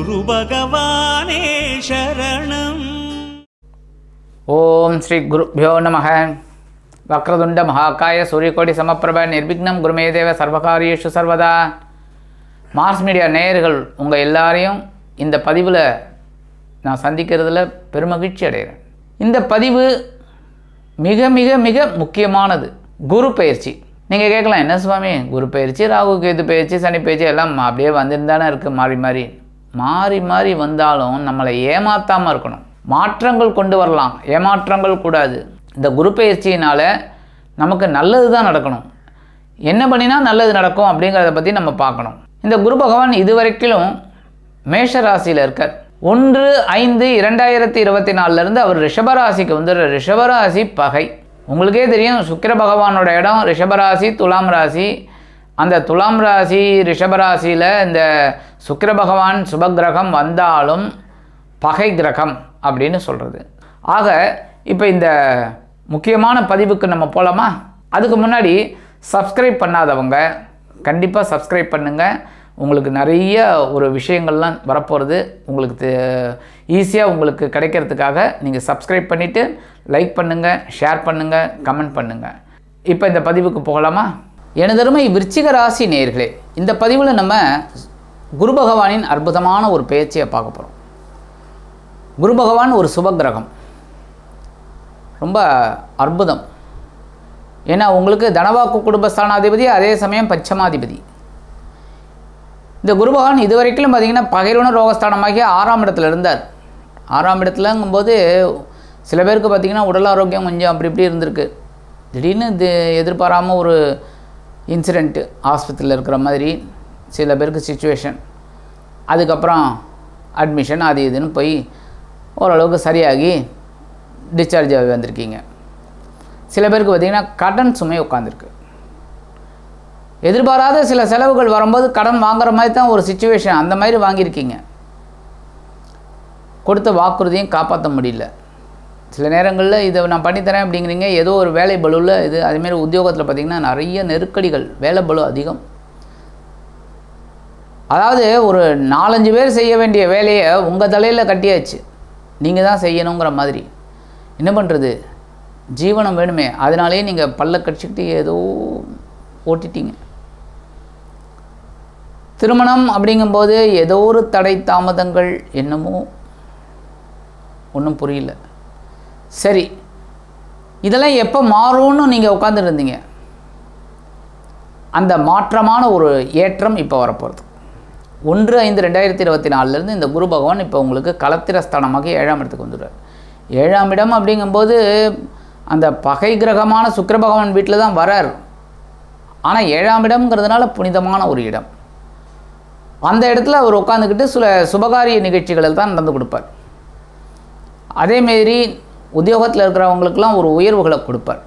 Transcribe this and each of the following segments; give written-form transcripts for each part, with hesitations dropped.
குரு பகவானே சரணம். ஓம் ஸ்ரீ குருभ्यो நமः. வக்ரதுண்ட மகாகாய சூரியகோடி சமப்பிரப நிர்விக்னம் குருமே தேவ சர்வகாரியேஷு சர்வதா. மார்ஸ் மீடியா நேயர்கள் உங்கள் எல்லாரையும் இந்த பதிவில் நான் சந்திக்கிறதுல பெருமகிழ்ச்சி அடைகிறேன். இந்த பதிவு மிக மிக மிக முக்கியமானது. குரு பயிற்சி. நீங்கள் கேட்கலாம், என்ன சுவாமி குரு பயிற்சி, ராகு கேது பயிற்சி, சனி பயிற்சி எல்லாம் அப்படியே வந்துருந்தானே இருக்குது. மாறி மாறி வந்தாலும் நம்மளை ஏமாற்றாமல் இருக்கணும். மாற்றங்கள் கொண்டு வரலாம், ஏமாற்றங்கள் கூடாது. இந்த குரு பயிற்சியினால் நமக்கு நல்லது தான் நடக்கணும். என்ன பண்ணினா நல்லது நடக்கும் அப்படிங்கிறத பற்றி நம்ம பார்க்கணும். இந்த குரு பகவான் இதுவரைக்கும் மேஷ ராசியில் இருக்கார். 1/5/2024 அவர் ரிஷபராசிக்கு வந்துடுற. ரிஷபராசி பகை. உங்களுக்கே தெரியும், சுக்கிர பகவானோட இடம் ரிஷபராசி, துலாம் ராசி. அந்த துலாம் ராசி ரிஷபராசியில் இந்த சுக்கிர பகவான் சுபகிரகம் வந்தாலும் பகை கிரகம் அப்படின்னு சொல்கிறது. ஆக இப்போ இந்த முக்கியமான பதிவுக்கு நம்ம போகலாமா? அதுக்கு முன்னாடி சப்ஸ்கிரைப் பண்ணாதவங்க கண்டிப்பாக சப்ஸ்கிரைப் பண்ணுங்கள். உங்களுக்கு நிறைய ஒரு விஷயங்கள்லாம் வரப்போகிறது. உங்களுக்கு ஈஸியாக உங்களுக்கு கிடைக்கிறதுக்காக நீங்கள் சப்ஸ்கிரைப் பண்ணிவிட்டு லைக் பண்ணுங்கள், ஷேர் பண்ணுங்கள், கமெண்ட் பண்ணுங்கள். இப்போ இந்த பதிவுக்கு போகலாமா? எனதருமை விருச்சிக ராசி நேயர்களே, இந்த பதிவில் நம்ம குரு பகவானின் அற்புதமான ஒரு பேச்சையை பார்க்க போகிறோம். குரு பகவான் ஒரு சுபகிரகம், ரொம்ப அற்புதம். ஏன்னா உங்களுக்கு தனவாக்கு குடும்பஸ்தானாதிபதி, அதே சமயம் பஞ்சமாதிபதி. இந்த குரு பகவான் இதுவரைக்கும் பார்த்திங்கன்னா பகைருண ரோகஸ்தானமாகி 6ஆம் இடத்துல இருந்தார். 6ஆம் இடத்துலங்கும்போது சில பேருக்கு பார்த்திங்கன்னா உடல் ஆரோக்கியம் கொஞ்சம் அப்படி இப்படி இருந்திருக்கு. திடீர்னு இது எதிர்பாராமல் ஒரு இன்சிடெண்ட்டு, ஆஸ்பத்திரியில் இருக்கிற மாதிரி சில பேருக்கு சிச்சுவேஷன். அதுக்கப்புறம் அட்மிஷன் அது இதுன்னு போய் ஓரளவுக்கு சரியாகி டிஸ்சார்ஜ் ஆகி வந்திருக்கீங்க. சில பேருக்கு பார்த்திங்கன்னா கடன் சுமை உட்காந்துருக்கு. எதிர்பாராத சில செலவுகள் வரும்போது கடன் வாங்குற மாதிரி தான் ஒரு சிச்சுவேஷன், அந்த மாதிரி வாங்கியிருக்கீங்க. கொடுத்த வாக்குறுதியும் காப்பாற்ற முடியல. சில நேரங்களில் இதை நான் பண்ணித்தரேன் அப்படிங்கிறீங்க, ஏதோ ஒரு வேலை பலுவில் இது. அதேமாரி உத்தியோகத்தில் பார்த்திங்கன்னா நிறைய நெருக்கடிகள், வேலை பலு அதிகம். அதாவது ஒரு 4-5 பேர் செய்ய வேண்டிய வேலையை உங்கள் தலையில் கட்டியாச்சு, நீங்கள் தான் செய்யணுங்கிற மாதிரி. என்ன பண்ணுறது, ஜீவனம் வேணுமே, அதனாலேயே நீங்கள் பல்ல கடிச்சிக்கிட்டு ஏதோ ஓட்டிட்டீங்க. திருமணம் அப்படிங்கும்போது ஏதோ ஒரு தடை தாமதங்கள், என்னமோ ஒன்றும் புரியல. சரி, இதெல்லாம் எப்போ மாறும்னு நீங்கள் உட்காந்துருந்தீங்க. அந்த மாற்றமான ஒரு ஏற்றம் இப்போ வரப்போகிறது. 1/5/2024 இந்த குரு பகவான் இப்போ உங்களுக்கு களத்திரஸ்தானமாக 7ஆம் இடத்துக்கு வந்துடுவார். 7ஆம் இடம் அப்படிங்கும்போது அந்த பகை கிரகமான சுக்கிர பகவான் வீட்டில் தான் வரார். ஆனால் 7ஆம் இடம்ங்கிறதுனால புனிதமான ஒரு இடம். அந்த இடத்துல அவர் உட்காந்துக்கிட்டு சில சுபகாரிய நிகழ்ச்சிகளில் தான் நடந்து கொடுப்பார். அதேமாரி உத்தியோகத்தில் இருக்கிறவங்களுக்கெல்லாம் ஒரு உயர்வுகளை கொடுப்பார்.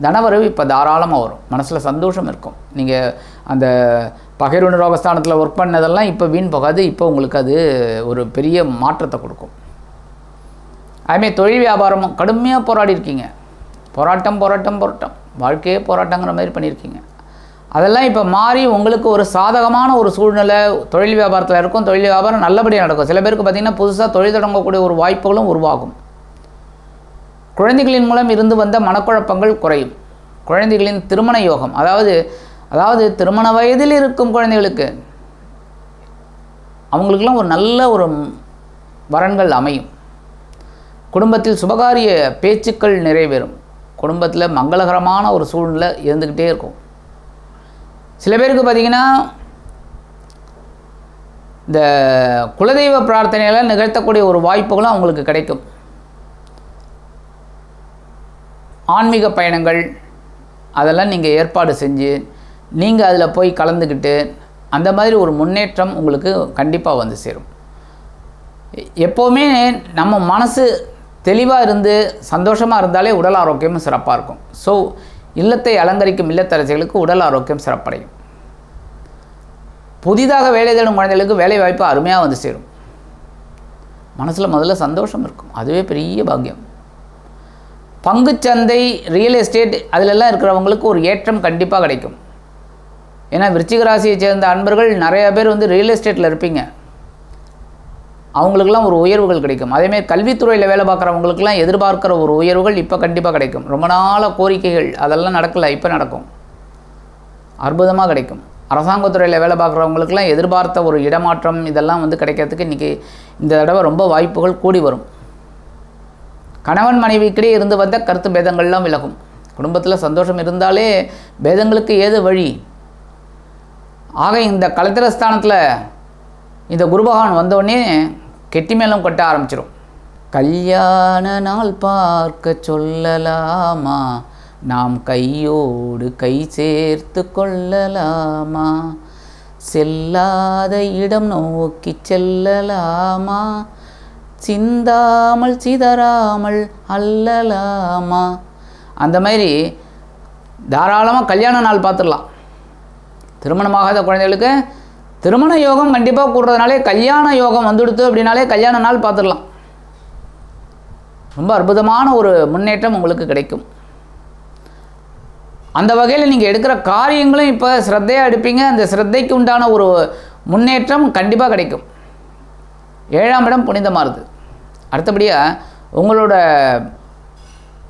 தனவரவு இப்போ தாராளமாக வரும், மனசில் சந்தோஷம் இருக்கும். நீங்கள் அந்த பகைருண ரோகஸ்தானத்தில் ஒர்க் பண்ணதெல்லாம் இப்போ வீண் போகாது. இப்போ உங்களுக்கு அது ஒரு பெரிய மாற்றத்தை கொடுக்கும். அதுமாரி தொழில் வியாபாரமும் கடுமையாக போராடி இருக்கீங்க. போராட்டம் வாழ்க்கையே போராட்டங்கிற மாதிரி பண்ணியிருக்கீங்க. அதெல்லாம் இப்போ மாறி உங்களுக்கு ஒரு சாதகமான ஒரு சூழ்நிலை தொழில் வியாபாரத்தில் இருக்கும். தொழில் வியாபாரம் நல்லபடியாக நடக்கும். சில பேருக்கு பார்த்திங்கன்னா புதுசாக தொழில் தொடங்கக்கூடிய ஒரு வாய்ப்புகளும் உருவாகும். குழந்தைகளின் மூலம் இருந்து வந்த மனக்குழப்பங்கள் குறையும். குழந்தைகளின் திருமண யோகம், அதாவது திருமண வயதில் இருக்கும் குழந்தைகளுக்கு, அவங்களுக்கெல்லாம் ஒரு நல்ல ஒரு வரன்கள் அமையும். குடும்பத்தில் சுபகாரிய பேச்சுக்கள் நிறைவேறும். குடும்பத்தில் மங்களகரமான ஒரு சூழ்நிலை இருந்துக்கிட்டே இருக்கும். சில பேருக்கு பார்த்திங்கன்னா இந்த குலதெய்வ பிரார்த்தனையெல்லாம் நிகழ்த்தக்கூடிய ஒரு வாய்ப்புகளும் அவங்களுக்கு கிடைக்கும். ஆன்மீக பயணங்கள் அதெல்லாம் நீங்கள் ஏற்பாடு செஞ்சு நீங்கள் அதில் போய் கலந்துக்கிட்டு அந்த மாதிரி ஒரு முன்னேற்றம் உங்களுக்கு கண்டிப்பாக வந்து சேரும். எப்போவுமே நம்ம மனசு தெளிவாக இருந்து சந்தோஷமாக இருந்தாலே உடல் ஆரோக்கியமும் சிறப்பாக இருக்கும். ஸோ இல்லத்தை அலங்கரிக்கும் இல்லத்தரசிகளுக்கு உடல் ஆரோக்கியம் சிறப்படையும். புதிதாக வேலை தேடும் குழந்தைகளுக்கு வேலை வாய்ப்பு அருமையாக வந்து சேரும். மனசில் முதல்ல சந்தோஷம் இருக்கும், அதுவே பெரிய பாக்கியம். பங்குச்சந்தை, ரியல் எஸ்டேட் அதிலெல்லாம் இருக்கிறவங்களுக்கு ஒரு ஏற்றம் கண்டிப்பாக கிடைக்கும். ஏன்னா விருச்சிக ராசியை சேர்ந்த அன்பர்கள் நிறைய பேர் வந்து ரியல் எஸ்டேட்டில் இருப்பீங்க. அவங்களுக்கெல்லாம் ஒரு உயர்வுகள் கிடைக்கும். அதேமாதிரி கல்வித்துறையில் வேலை பார்க்குறவங்களுக்கெல்லாம் எதிர்பார்க்குற ஒரு உயர்வுகள் இப்போ கண்டிப்பாக கிடைக்கும். ரொம்ப நாளாக கோரிக்கைகள் அதெல்லாம் நடக்கலை, இப்போ நடக்கும், அற்புதமாக கிடைக்கும். அரசாங்கத்துறையில் வேலை பார்க்குறவங்களுக்கெல்லாம் எதிர்பார்த்த ஒரு இடமாற்றம் இதெல்லாம் வந்து கிடைக்கிறதுக்கு இன்றைக்கி இந்த தடவை ரொம்ப வாய்ப்புகள் கூடி வரும். கணவன் மனைவிக்கிடையே இருந்து வந்த கருத்து பேதங்கள்லாம் விலகும். குடும்பத்தில் சந்தோஷம் இருந்தாலே பேதங்களுக்கு ஏது வழி? ஆக இந்த கலத்திரஸ்தானத்தில் இந்த குரு பகவான் வந்தோடனே கெட்டி மேளம் கொட்ட ஆரம்பிச்சிடும். கல்யாண நாள் பார்க்க சொல்லலாமா, நாம் கையோடு கை சேர்த்து கொள்ளலாமா, செல்லாத இடம் நோக்கி செல்லலாமா, சிந்தாமல் சிதறாமல் அல்லலாமா. அந்த மாதிரி தாராளமாக கல்யாண நாள் பார்த்துடலாம். திருமணமாகாத குழந்தைகளுக்கு திருமண யோகம் கண்டிப்பாக கூடுறதுனாலே கல்யாண யோகம் வந்துடுத்து அப்படின்னாலே கல்யாண நாள் பார்த்துடலாம். ரொம்ப அற்புதமான ஒரு முன்னேற்றம் உங்களுக்கு கிடைக்கும். அந்த வகையில் நீங்கள் எடுக்கிற காரியங்களும் இப்போ ஸ்ரத்தையாக எடுப்பீங்க. அந்த ஸ்ரத்தைக்கு உண்டான ஒரு முன்னேற்றம் கண்டிப்பாக கிடைக்கும். 7ஆம் இடம் புனிதமாகுது. அடுத்தபடியாக உங்களோட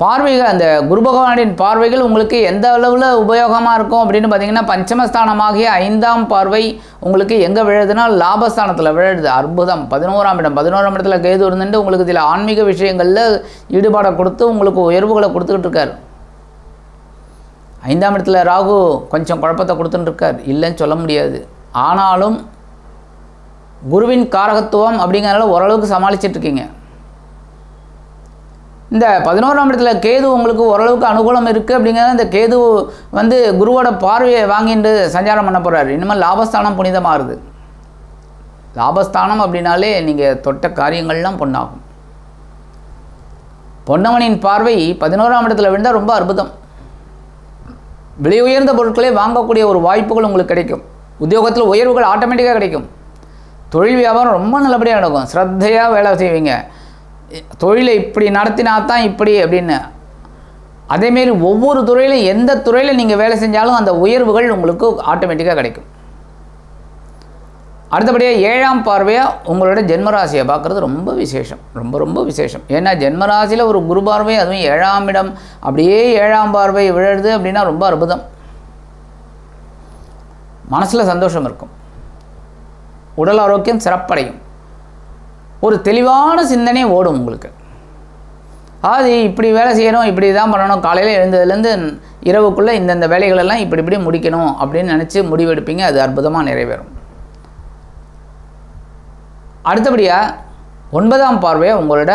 பார்வைகள், அந்த குரு பகவானின் பார்வைகள் உங்களுக்கு எந்த அளவில் உபயோகமாக இருக்கும் அப்படின்னு பார்த்தீங்கன்னா, பஞ்சமஸ்தானமாகிய 5ஆம் பார்வை உங்களுக்கு எங்கே விழுதுன்னா லாபஸ்தானத்தில் விழுது. அற்புதம். 11ஆம் இடம், 11ஆம் இடத்துல கேது இருந்துட்டு உங்களுக்கு சில ஆன்மீக விஷயங்களில் ஈடுபாடை கொடுத்து உங்களுக்கு உயர்வுகளை கொடுத்துக்கிட்டு இருக்கார். 5ஆம் இடத்துல ராகு கொஞ்சம் குழப்பத்தை கொடுத்துட்டு இருக்கார், இல்லைன்னு சொல்ல முடியாது. ஆனாலும் குருவின் காரகத்துவம் அப்படிங்கிறனால ஓரளவுக்கு சமாளிச்சிட்ருக்கீங்க. இந்த 11ஆம் இடத்துல கேது உங்களுக்கு ஓரளவுக்கு அனுகூலம் இருக்குது. அப்படிங்கிறத இந்த கேது வந்து குருவோட பார்வையை வாங்கிட்டு சஞ்சாரம் பண்ண போகிறாரு. இனிமேல் லாபஸ்தானம் புனிதமாகுது. லாபஸ்தானம் அப்படின்னாலே நீங்கள் தொட்ட காரியங்கள்லாம் பொண்ணாகும். பொன்னவனின் பார்வை 11ஆம் இடத்துல விழுந்தால் ரொம்ப அற்புதம். விலை உயர்ந்த பொருட்களை வாங்கக்கூடிய ஒரு வாய்ப்புகள் உங்களுக்கு கிடைக்கும். உத்தியோகத்தில் உயர்வுகள் ஆட்டோமேட்டிக்காக கிடைக்கும். தொழில் வியாபாரம் ரொம்ப நல்லபடியாக நடக்கும். ஸ்ரத்தையாக வேலை செய்வீங்க. தொழிலை இப்படி நடத்தினா தான் இப்படி அப்படின்னு. அதேமாரி ஒவ்வொரு துறையிலும் எந்த துறையில் நீங்கள் வேலை செஞ்சாலும் அந்த உயர்வுகள் உங்களுக்கு ஆட்டோமேட்டிக்காக கிடைக்கும். அடுத்தபடியாக 7ஆம் பார்வையாக உங்களோட ஜென்மராசியை பார்க்குறது ரொம்ப விசேஷம், ரொம்ப ரொம்ப விசேஷம். ஏன்னா ஜென்மராசியில் ஒரு குரு பார்வை, அதுவும் 7ஆம் இடம் அப்படியே 7ஆம் பார்வை விழுது அப்படின்னா ரொம்ப அற்புதம். மனசில் சந்தோஷம் இருக்கும், உடல் ஆரோக்கியம் சிறப்படையும், ஒரு தெளிவான சிந்தனை ஓடும் உங்களுக்கு. அது இப்படி வேலை செய்யணும், இப்படி தான் பண்ணணும், காலையில் எழுந்ததுலேருந்து இரவுக்குள்ளே இந்தந்த வேலைகளெல்லாம் இப்படி இப்படி முடிக்கணும் அப்படின்னு நினச்சி முடிவெடுப்பீங்க. அது அற்புதமாக நிறைவேறும். அடுத்தபடியாக 9ஆம் பார்வையை உங்களோட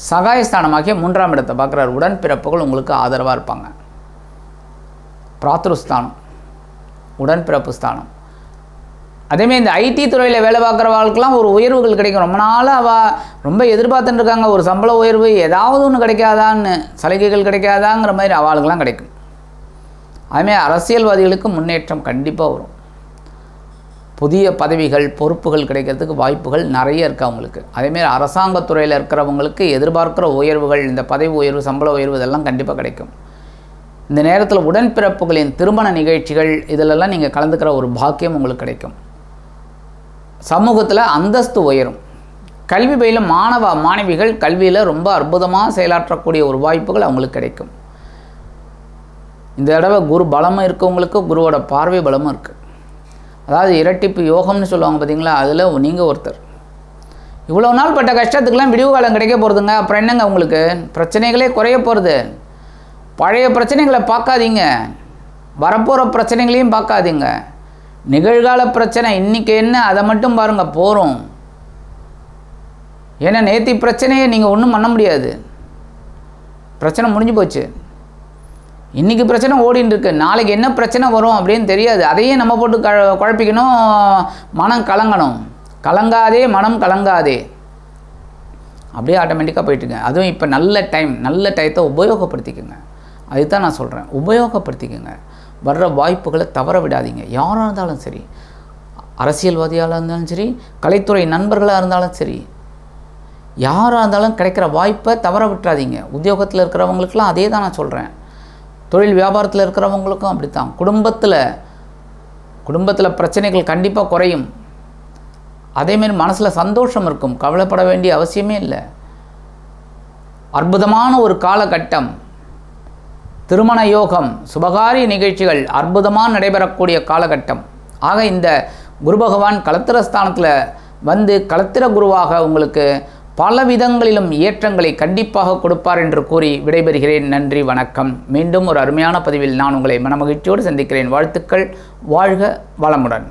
சகாயஸ்தானமாகிய 3ஆம் இடத்தை பார்க்குறாரு. உடன்பிறப்புகள் உங்களுக்கு ஆதரவாக இருப்பாங்க. பிராத்ருஸ்தானம், உடன்பிறப்பு ஸ்தானம். அதேமாதிரி இந்த ஐடி துறையில் வேலை பார்க்குறவாளுக்கெல்லாம் ஒரு உயர்வுகள் கிடைக்கும். ரொம்ப நாளாக ரொம்ப எதிர்பார்த்துட்டு இருக்காங்க ஒரு சம்பள உயர்வு, ஏதாவது ஒன்று கிடைக்காதான்னு, சலுகைகள் கிடைக்காதாங்கிற மாதிரி அவளுக்கெல்லாம் கிடைக்கும். அதுமாதிரி அரசியல்வாதிகளுக்கு முன்னேற்றம் கண்டிப்பாக வரும். புதிய பதவிகள் பொறுப்புகள் கிடைக்கிறதுக்கு வாய்ப்புகள் நிறைய இருக்குது அவங்களுக்கு. அதேமாரி அரசாங்கத்துறையில் இருக்கிறவங்களுக்கு எதிர்பார்க்குற உயர்வுகள், இந்த பதவி உயர்வு, சம்பள உயர்வு இதெல்லாம் கண்டிப்பாக கிடைக்கும். இந்த நேரத்தில் உடன்பிறப்புகளின் திருமண நிகழ்ச்சிகள் இதிலெல்லாம் நீங்கள் கலந்துக்கிற ஒரு பாக்கியம் உங்களுக்கு கிடைக்கும். சமூகத்தில் அந்தஸ்து உயரும். கல்வி பயிலும் மாணவிகள் கல்வியில் ரொம்ப அற்புதமாக செயலாற்றக்கூடிய ஒரு வாய்ப்புகள் அவங்களுக்கு கிடைக்கும். இந்த தடவை குரு பலமும் இருக்கவங்களுக்கு குருவோட பார்வை பலமும் இருக்குது. அதாவது இரட்டிப்பு யோகம்னு சொல்லுவாங்க பார்த்தீங்களா, அதில் நீங்கள் ஒருத்தர். இவ்வளோ நாள் பட்ட கஷ்டத்துக்கெல்லாம் விடிவு காலம் கிடைக்க போகிறதுங்க. அப்புறம் என்னங்க உங்களுக்கு பிரச்சனைகளே குறைய போகிறது. பழைய பிரச்சனைகளை பார்க்காதீங்க, வரப்போகிற பிரச்சனைகளையும் பார்க்காதீங்க. நிகழ்கால பிரச்சனை இன்றைக்கி என்ன அதை மட்டும் பாருங்கள் போகிறோம். ஏன்னா நேத்தி பிரச்சனையை நீங்கள் ஒன்றும் பண்ண முடியாது, பிரச்சனை முடிஞ்சு போச்சு. இன்றைக்கி பிரச்சனை ஓடின்னு இருக்கு, நாளைக்கு என்ன பிரச்சனை வரும் அப்படின்னு தெரியாது. அதையே நம்ம போட்டு குழப்பிக்கணும், மனம் கலங்கணும். கலங்காதே மனம் கலங்காதே, அப்படியே ஆட்டோமேட்டிக்காக போயிட்டுங்க. அதுவும் இப்போ நல்ல டயத்தை உபயோகப்படுத்திக்கோங்க. அதுதான் நான் சொல்கிறேன், உபயோகப்படுத்திக்கோங்க. வர்ற வாய்ப்புகளை தவற விடாதீங்க. யாராக இருந்தாலும் சரி, அரசியல்வாதியாக இருந்தாலும் சரி, கலைத்துறை நண்பர்களாக இருந்தாலும் சரி, யாராக இருந்தாலும் கிடைக்கிற வாய்ப்பை தவற விட்டுறாதீங்க. உத்தியோகத்தில் இருக்கிறவங்களுக்கெல்லாம் அதே தான் நான் சொல்கிறேன். தொழில் வியாபாரத்தில் இருக்கிறவங்களுக்கும் அப்படித்தான். குடும்பத்தில் பிரச்சனைகள் கண்டிப்பாக குறையும். அதேமாரி மனசில் சந்தோஷம் இருக்கும், கவலைப்பட வேண்டிய அவசியமே இல்லை. அற்புதமான ஒரு காலகட்டம். திருமண யோகம், சுபகாரிய நிகழ்ச்சிகள் அற்புதமாக நடைபெறக்கூடிய காலகட்டம். ஆக இந்த குரு பகவான் களத்திரஸ்தானத்தில் வந்து களத்திர குருவாக உங்களுக்கு பல விதங்களிலும் ஏற்றங்களை கண்டிப்பாக கொடுப்பார் என்று கூறி விடைபெறுகிறேன். நன்றி, வணக்கம். மீண்டும் ஒரு அருமையான பதிவில் நான் உங்களை மனமகிழ்ச்சியோடு சந்திக்கிறேன். வாழ்த்துக்கள். வாழ்க வளமுடன்.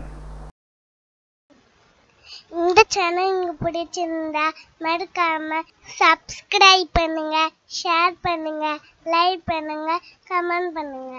இந்த சேனல் உங்களுக்கு பிடிச்சிருந்தா மறக்காம சப்ஸ்கிரைப் பண்ணுங்க, ஷேர் பண்ணுங்க, லைக் பண்ணுங்க, கமெண்ட் பண்ணுங்க.